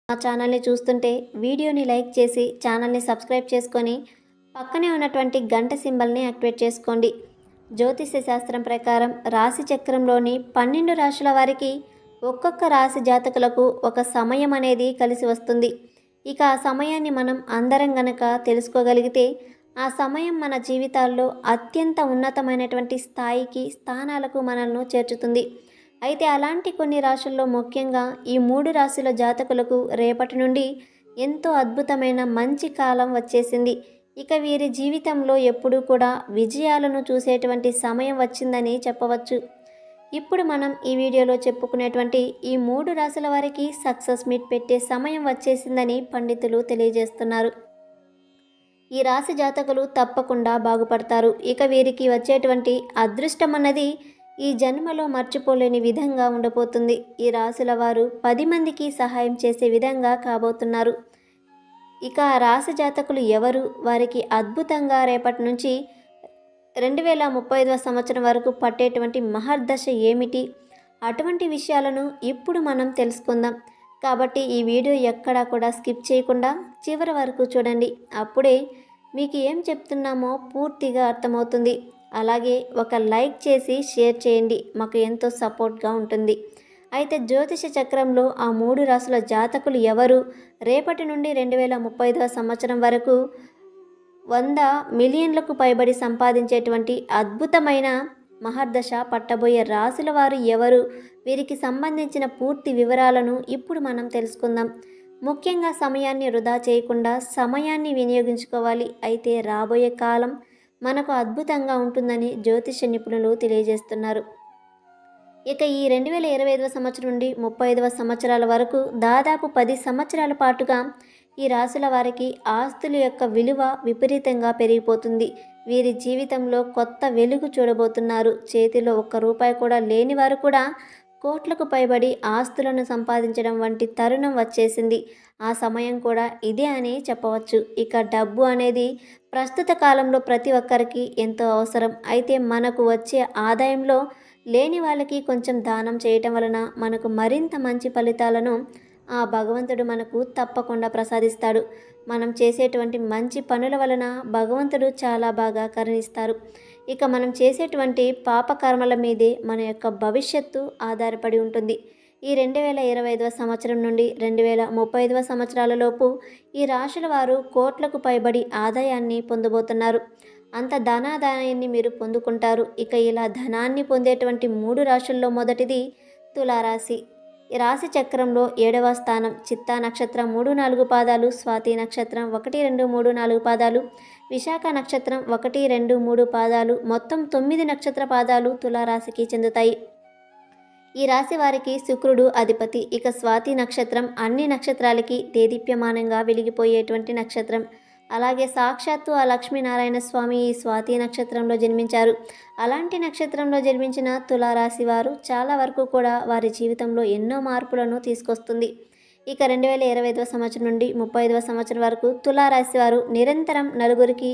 మా ఛానల్ని చూస్తుంటే వీడియోని లైక్ చేసి ఛానల్ని సబ్స్క్రైబ్ చేసుకొని పక్కనే ఉన్నటువంటి గంట సింబల్ని యాక్టివేట్ చేసుకోండి. జ్యోతిష్య శాస్త్రం ప్రకారం రాశి చక్రంలోని 12 రాశుల వారికి ఒక్కొక్క రాశి జాతకులకు ఒక సమయం అనేది కలిసి వస్తుంది. ఇక ఆ సమయాన్ని మనం అందరం గనక తెలుసుకోగలిగితే ఆ సమయం మన జీవితాల్లో అత్యంత ఉన్నతమైనటువంటి స్థానాలకు మనల్ని చేర్చుతుంది. అయితే అలాంటి కొన్ని రాశుల్లో ముఖ్యంగా ఈ 3 రాశుల జాతకులకు రేపటి నుండి ఎంతో అద్భుతమైన మంచి కాలం వచ్చేసింది. ఇక వీరి జీవితంలో ఎప్పుడూ కూడా విజయాలను చూసేటువంటి సమయం వచ్చిందని చెప్పవచ్చు. ఇప్పుడు మనం ఈ వీడియోలో చెప్పుకునేటువంటి ఈ 3 రాశుల వారికి సక్సెస్ మీట్ పెట్టే సమయం వచ్చేసిందని పండితులు తెలియజేస్తున్నారు. ఈ రాశి జాతకులు తప్పకుండా బాగుపడతారు. ఇక వీరికి వచ్చేటువంటి అదృష్టం అన్నది ఈ జన్మలో మర్చిపోలేని విధంగా ఉండబోతుంది. ఈ రాశుల వారు 10 మందికి సహాయం చేసే విధంగా కాబోతున్నారు. ఇక రాశి జాతకులు ఎవరు, వారికి అద్భుతంగా రేపటి నుంచి 2035వ సంవత్సరం వరకు పట్టేటువంటి మహర్దశ ఏమిటి, అటువంటి విషయాలను ఇప్పుడు మనం తెలుసుకుందాం. కాబట్టి ఈ వీడియో ఎక్కడా కూడా స్కిప్ చేయకుండా చివరి వరకు చూడండి. అప్పుడే మీకు ఏం చెప్తున్నామో పూర్తిగా అర్థమవుతుంది. అలాగే ఒక లైక్ చేసి షేర్ చేయండి, మాకు ఎంతో సపోర్ట్గా ఉంటుంది. అయితే జ్యోతిష చక్రంలో ఆ 3 రాశుల జాతకులు ఎవరు, రేపటి నుండి 2035వ సంవత్సరం వరకు 100 మిలియన్లకు పైబడి సంపాదించేటువంటి అద్భుతమైన మహర్దశ పట్టబోయే రాశుల వారు ఎవరు, వీరికి సంబంధించిన పూర్తి వివరాలను ఇప్పుడు మనం తెలుసుకుందాం. ముఖ్యంగా సమయాన్ని వృధా చేయకుండా సమయాన్ని వినియోగించుకోవాలి. అయితే రాబోయే కాలం మనకు అద్భుతంగా ఉంటుందని జ్యోతిష నిపుణులు తెలియజేస్తున్నారు. ఇక ఈ 2025వ సంవత్సరం నుండి 35వ సంవత్సరాల వరకు దాదాపు 10 సంవత్సరాల పాటుగా ఈ రాశుల వారికి ఆస్తుల యొక్క విలువ విపరీతంగా పెరిగిపోతుంది. వీరి జీవితంలో కొత్త వెలుగు చూడబోతున్నారు. చేతిలో ఒక్క రూపాయి కూడా లేని వారు కూడా కోట్లకు పైబడి ఆస్తులను సంపాదించడం వంటి తరుణం వచ్చేసింది. ఆ సమయం కూడా ఇదే అని చెప్పవచ్చు. ఇక డబ్బు అనేది ప్రస్తుత కాలంలో ప్రతి ఒక్కరికి ఎంతో అవసరం. అయితే మనకు వచ్చే ఆదాయంలో లేని వాళ్ళకి కొంచెం దానం చేయటం వలన మనకు మరింత మంచి ఫలితాలను ఆ భగవంతుడు మనకు తప్పకుండా ప్రసాదిస్తాడు. మనం చేసేటువంటి మంచి పనుల వలన భగవంతుడు చాలా బాగా కరుణిస్తారు. ఇక మనం చేసేటువంటి పాపకర్మల మీదే మన యొక్క భవిష్యత్తు ఆధారపడి ఉంటుంది. ఈ 2025వ సంవత్సరం నుండి 2035వ సంవత్సరాలలోపు ఈ రాశుల వారు కోట్లకు పైబడి ఆదాయాన్ని పొందబోతున్నారు. అంత ధనాదాయాన్ని మీరు పొందుకుంటారు. ఇక ఇలా ధనాన్ని పొందేటువంటి 3 రాశుల్లో మొదటిది తులారాశి. ఈ రాశి చక్రంలో 7వ స్థానం చిత్తా నక్షత్రం 3, 4 పాదాలు, స్వాతి నక్షత్రం 1, 2, 3, 4 పాదాలు, విశాఖ నక్షత్రం 1, 2, 3 పాదాలు, మొత్తం 9 నక్షత్ర పాదాలు తులారాశికి చెందుతాయి. ఈ రాశి వారికి శుక్రుడు అధిపతి. ఇక స్వాతి నక్షత్రం అన్ని నక్షత్రాలకి దేదీప్యమానంగా వెలిగిపోయేటువంటి నక్షత్రం. అలాగే సాక్షాత్తు ఆ లక్ష్మీనారాయణ స్వామి ఈ స్వాతి నక్షత్రంలో జన్మించారు. అలాంటి నక్షత్రంలో జన్మించిన తులారాశి వారు చాలా వరకు కూడా వారి జీవితంలో ఎన్నో మార్పులను తీసుకొస్తుంది. ఇక 2025వ సంవత్సరం నుండి 35వ సంవత్సరం వరకు తులారాశి వారు నిరంతరం నలుగురికి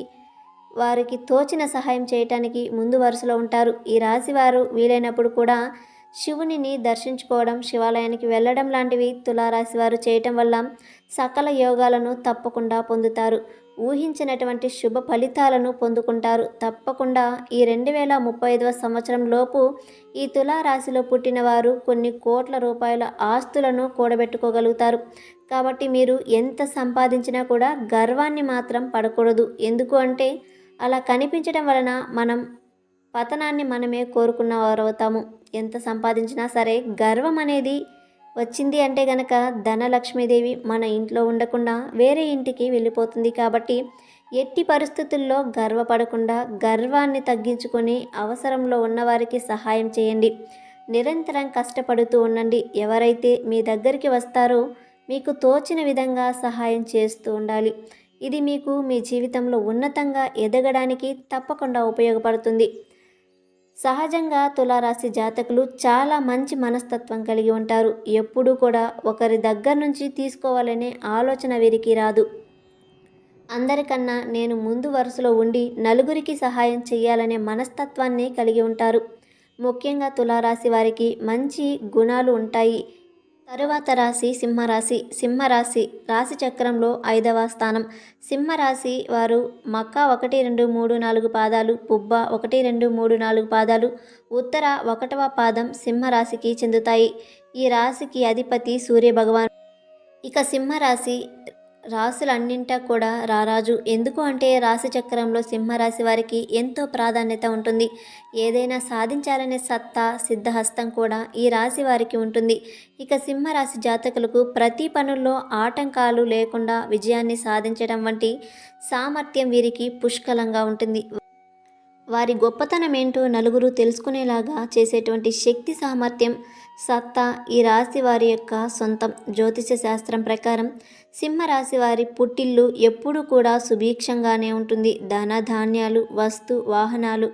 వారికి తోచిన సహాయం చేయటానికి ముందు వరుసలో ఉంటారు. ఈ రాశి వారు వీలైనప్పుడు కూడా శివునిని దర్శించుకోవడం, శివాలయానికి వెళ్ళడం లాంటివి తులారాశి వారు చేయటం వల్ల సకల యోగాలను తప్పకుండా పొందుతారు. ఊహించినటువంటి శుభ ఫలితాలను పొందుకుంటారు. తప్పకుండా ఈ 2035వ సంవత్సరం లోపు ఈ తులారాశిలో పుట్టిన వారు కొన్ని కోట్ల రూపాయల ఆస్తులను కూడబెట్టుకోగలుగుతారు. కాబట్టి మీరు ఎంత సంపాదించినా కూడా గర్వాన్ని మాత్రం పడకూడదు. ఎందుకు అంటే అలా కనిపించడం వలన మనం పతనాన్ని మనమే కోరుకున్న వారు అవుతాము. ఎంత సంపాదించినా సరే గర్వం అనేది వచ్చింది అంటే గనక ధనలక్ష్మీదేవి మన ఇంట్లో ఉండకుండా వేరే ఇంటికి వెళ్ళిపోతుంది. కాబట్టి ఎట్టి పరిస్థితుల్లో గర్వపడకుండా గర్వాన్ని తగ్గించుకొని అవసరంలో ఉన్నవారికి సహాయం చేయండి. నిరంతరం కష్టపడుతూ ఉండండి. ఎవరైతే మీ దగ్గరికి వస్తారో మీకు తోచిన విధంగా సహాయం చేస్తూ ఉండాలి. ఇది మీకు మీ జీవితంలో ఉన్నతంగా ఎదగడానికి తప్పకుండా ఉపయోగపడుతుంది. సహజంగా తులారాశి జాతకులు చాలా మంచి మనస్తత్వం కలిగి ఉంటారు. ఎప్పుడూ కూడా ఒకరి దగ్గర నుంచి తీసుకోవాలనే ఆలోచన వీరికి రాదు. అందరికన్నా నేను ముందు వరుసలో ఉండి నలుగురికి సహాయం చేయాలనే మనస్తత్వాన్ని కలిగి ఉంటారు. ముఖ్యంగా తులారాశి వారికి మంచి గుణాలు ఉంటాయి. తరువాత రాశి సింహరాశి. సింహరాశి రాశి చక్రంలో 5వ స్థానం. సింహరాశి వారు మక 1, 2, 3, 4 పాదాలు, పుబ్బ 1, 2, 3, 4 పాదాలు, ఉత్తర 1వ పాదం సింహరాశికి చెందుతాయి. ఈ రాశికి అధిపతి సూర్యభగవాన్. ఇక సింహరాశి రాశులన్నింటా కూడా రారాజు. ఎందుకు అంటే రాశి చక్రంలో సింహరాశి వారికి ఎంతో ప్రాధాన్యత ఉంటుంది. ఏదైనా సాధించాలనే సత్తా, సిద్ధహస్తం కూడా ఈ రాశి వారికి ఉంటుంది. ఇక సింహరాశి జాతకులకు ప్రతి పనుల్లో ఆటంకాలు లేకుండా విజయాన్ని సాధించడం వంటి సామర్థ్యం వీరికి పుష్కలంగా ఉంటుంది. వారి గొప్పతనం ఏంటో నలుగురు తెలుసుకునేలాగా చేసేటువంటి శక్తి, సామర్థ్యం, సత్తా ఈ రాశి వారి యొక్క సొంతం. జ్యోతిష శాస్త్రం ప్రకారం సింహరాశి వారి పుట్టిల్లు ఎప్పుడూ కూడా సుభిక్షంగానే ఉంటుంది. ధన ధాన్యాలు, వస్తు వాహనాలు,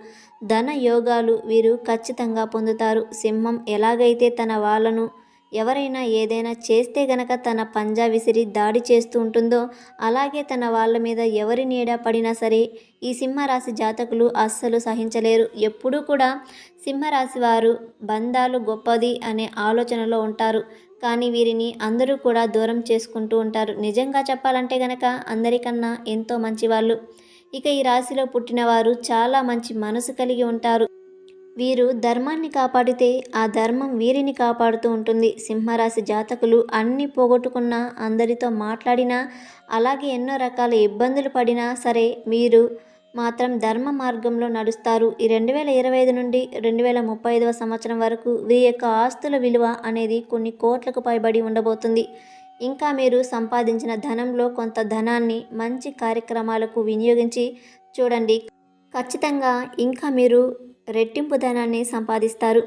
ధన యోగాలు వీరు ఖచ్చితంగా పొందుతారు. సింహం ఎలాగైతే తన వాళ్ళను ఎవరైనా ఏదైనా చేస్తే గనక తన పంజా విసిరి దాడి చేస్తూ ఉంటుందో, అలాగే తన వాళ్ళ మీద ఎవరి నీడ పడినా సరే ఈ సింహరాశి జాతకులు అస్సలు సహించలేరు. ఎప్పుడూ కూడా సింహరాశి వారు బంధాలు గొప్పది అనే ఆలోచనలో ఉంటారు. కానీ వీరిని అందరూ కూడా దూరం చేసుకుంటూ ఉంటారు. నిజంగా చెప్పాలంటే గనక అందరికన్నా ఎంతో మంచివాళ్ళు. ఇక ఈ రాశిలో పుట్టిన వారు చాలా మంచి మనసు కలిగి ఉంటారు. వీరు ధర్మాన్ని కాపాడితే ఆ ధర్మం వీరిని కాపాడుతూ ఉంటుంది. సింహరాశి జాతకులు అన్ని పోగొట్టుకున్నా, అందరితో మాట్లాడినా, అలాగే ఎన్నో రకాల ఇబ్బందులు పడినా సరే వీరు మాత్రం ధర్మ మార్గంలో నడుస్తారు. ఈ 2025 నుండి 2035వ సంవత్సరం వరకు వీరి యొక్క ఆస్తుల విలువ అనేది కొన్ని కోట్లకు పైబడి ఉండబోతుంది. ఇంకా మీరు సంపాదించిన ధనంలో కొంత ధనాన్ని మంచి కార్యక్రమాలకు వినియోగించి చూడండి. ఖచ్చితంగా ఇంకా మీరు రెట్టింపు ధనాన్ని సంపాదిస్తారు.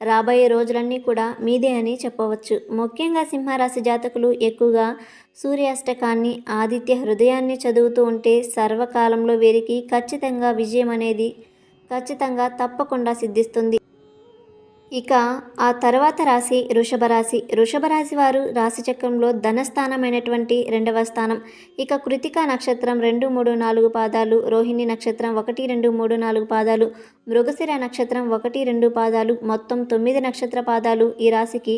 రాబోయే రోజులన్నీ కూడా మీదే అని చెప్పవచ్చు. ముఖ్యంగా సింహరాశి జాతకులు ఎక్కువగా సూర్యాష్టకాన్ని, ఆదిత్య హృదయాన్ని చదువుతూ ఉంటే సర్వకాలంలో వీరికి ఖచ్చితంగా విజయం అనేది ఖచ్చితంగా తప్పకుండా సిద్ధిస్తుంది. ఇక ఆ తర్వాత రాశి వృషభ రాశి. వృషభ రాశి వారు రాశి చక్రంలో ధనస్థానమైనటువంటి 2వ స్థానం. ఇక కృతికా నక్షత్రం 2, 3, 4 పాదాలు, రోహిణి నక్షత్రం 1, 2, 3, 4 పాదాలు, మృగశిర నక్షత్రం 1, 2 పాదాలు, మొత్తం 9 నక్షత్ర పాదాలు ఈ రాశికి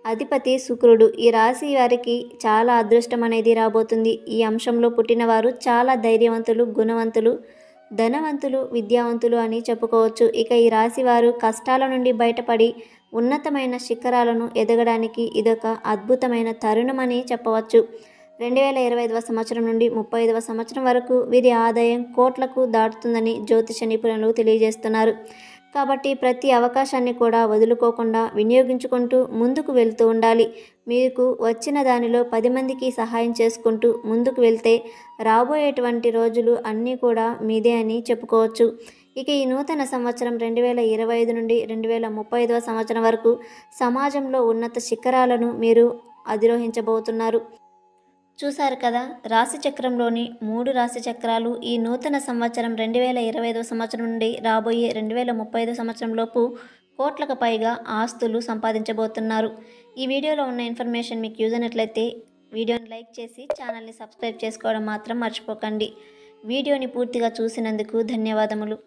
అధిపతి శుక్రుడు. ఈ రాశి వారికి చాలా అదృష్టం అనేది రాబోతుంది. ఈ అంశంలో పుట్టినవారు చాలా ధైర్యవంతులు, గుణవంతులు, ధనవంతులు, విద్యావంతులు అని చెప్పుకోవచ్చు. ఇక ఈ రాశి వారు కష్టాల నుండి బయటపడి ఉన్నతమైన శిఖరాలను ఎదగడానికి ఇదొక అద్భుతమైన తరుణం అని చెప్పవచ్చు. 2025వ సంవత్సరం నుండి 35వ సంవత్సరం వరకు వీరి ఆదాయం కోట్లకు దాటుతుందని జ్యోతిష నిపుణులు తెలియజేస్తున్నారు. కాబట్టి ప్రతి అవకాశాన్ని కూడా వదులుకోకుండా వినియోగించుకుంటూ ముందుకు వెళ్తూ ఉండాలి. మీకు వచ్చిన దానిలో 10 మందికి సహాయం చేసుకుంటూ ముందుకు వెళ్తే రాబోయేటువంటి రోజులు అన్నీ కూడా మీదే అని చెప్పుకోవచ్చు. ఇక ఈ నూతన సంవత్సరం 2025 నుండి 2035వ సంవత్సరం వరకు సమాజంలో ఉన్నత శిఖరాలను మీరు అధిరోహించబోతున్నారు. చూశారు కదా, రాశి చక్రంలోని 3 రాశి చక్రాలు ఈ నూతన సంవత్సరం 2025వ సంవత్సరం నుండి రాబోయే 2035 సంవత్సరంలోపు కోట్లకు పైగా ఆస్తులు సంపాదించబోతున్నారు. ఈ వీడియోలో ఉన్న ఇన్ఫర్మేషన్ మీకు యూజ్ అయినట్లయితే వీడియోని లైక్ చేసి ఛానల్ని సబ్స్క్రైబ్ చేసుకోవడం మాత్రం మర్చిపోకండి. వీడియోని పూర్తిగా చూసినందుకు ధన్యవాదములు.